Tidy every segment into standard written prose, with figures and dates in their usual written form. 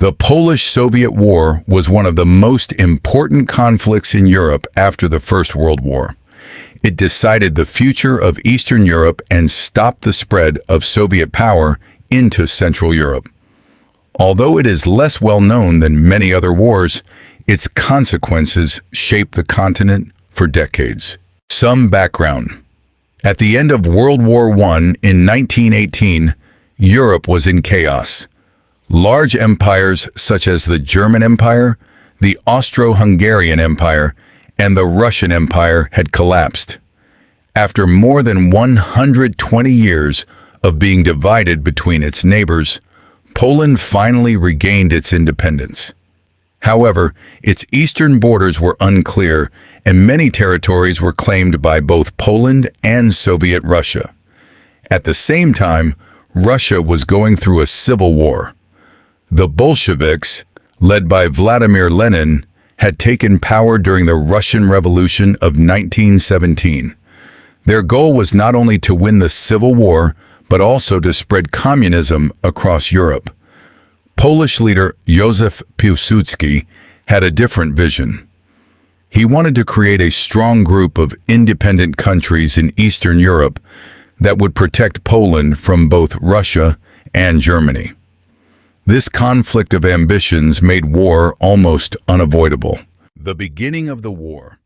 The Polish-Soviet War was one of the most important conflicts in Europe after the First World War. It decided the future of Eastern Europe and stopped the spread of Soviet power into Central Europe. Although it is less well known than many other wars, its consequences shaped the continent for decades. Some background. At the end of World War I in 1918, Europe was in chaos. Large empires such as the German Empire, the Austro-Hungarian Empire, and the Russian Empire had collapsed. After more than 120 years of being divided between its neighbors, Poland finally regained its independence. However, its eastern borders were unclear, and many territories were claimed by both Poland and Soviet Russia. At the same time, Russia was going through a civil war. The Bolsheviks, led by Vladimir Lenin, had taken power during the Russian Revolution of 1917. Their goal was not only to win the Civil War, but also to spread communism across Europe. Polish leader Józef Piłsudski had a different vision. He wanted to create a strong group of independent countries in Eastern Europe that would protect Poland from both Russia and Germany. This conflict of ambitions made war almost unavoidable. The beginning of the war.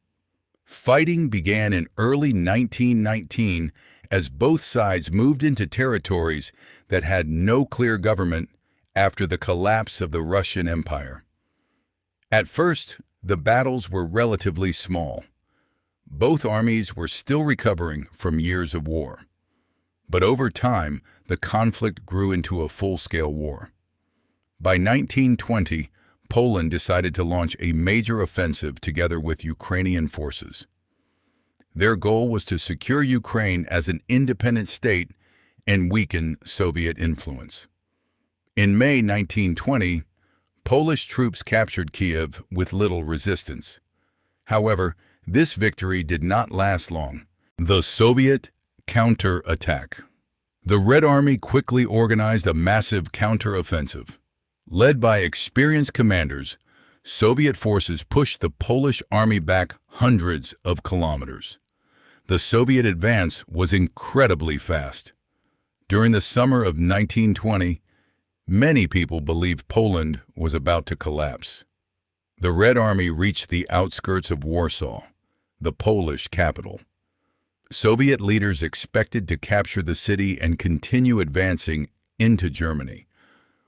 Fighting began in early 1919 as both sides moved into territories that had no clear government after the collapse of the Russian Empire. At first, the battles were relatively small. Both armies were still recovering from years of war. But over time, the conflict grew into a full-scale war. By 1920, Poland decided to launch a major offensive together with Ukrainian forces. Their goal was to secure Ukraine as an independent state and weaken Soviet influence. In May 1920, Polish troops captured Kiev with little resistance. However, this victory did not last long. The Soviet counter-attack. The Red Army quickly organized a massive counter-offensive. Led by experienced commanders, Soviet forces pushed the Polish army back hundreds of kilometers. The Soviet advance was incredibly fast. During the summer of 1920, many people believed Poland was about to collapse. The Red Army reached the outskirts of Warsaw, the Polish capital. Soviet leaders expected to capture the city and continue advancing into Germany,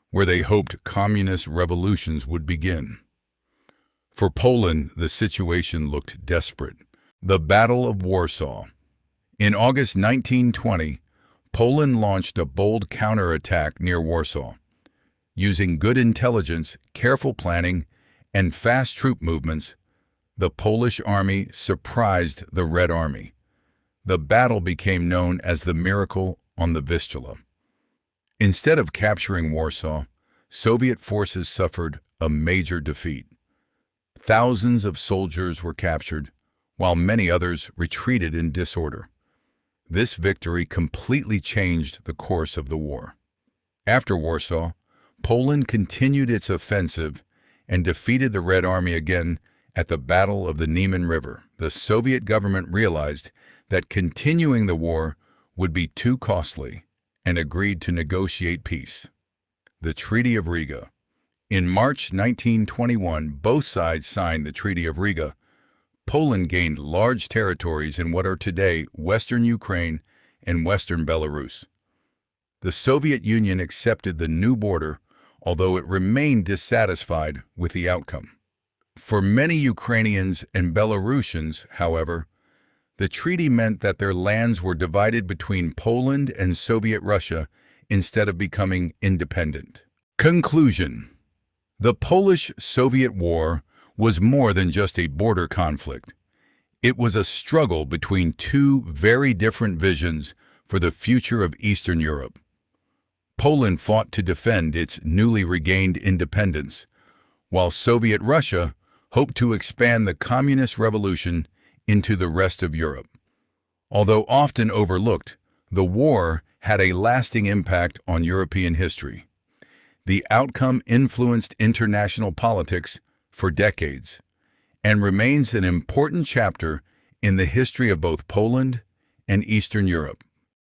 where they hoped communist revolutions would begin. For Poland, the situation looked desperate. The Battle of Warsaw. In August 1920, Poland launched a bold counterattack near Warsaw. Using good intelligence, careful planning, and fast troop movements, the Polish army surprised the Red Army. The battle became known as the Miracle on the Vistula. Instead of capturing Warsaw, Soviet forces suffered a major defeat. Thousands of soldiers were captured, while many others retreated in disorder. This victory completely changed the course of the war. After Warsaw, Poland continued its offensive and defeated the Red Army again at the Battle of the Niemen River. The Soviet government realized that continuing the war would be too costly and agreed to negotiate peace. The Treaty of Riga. In March 1921, both sides signed the Treaty of Riga. Poland gained large territories in what are today Western Ukraine and Western Belarus. The Soviet Union accepted the new border, although it remained dissatisfied with the outcome. For many Ukrainians and Belarusians, however, the treaty meant that their lands were divided between Poland and Soviet Russia instead of becoming independent. Conclusion. The Polish-Soviet War was more than just a border conflict. It was a struggle between two very different visions for the future of Eastern Europe. Poland fought to defend its newly regained independence, while Soviet Russia hoped to expand the communist revolution into the rest of Europe. Although often overlooked, the war had a lasting impact on European history. The outcome influenced international politics for decades and remains an important chapter in the history of both Poland and Eastern Europe.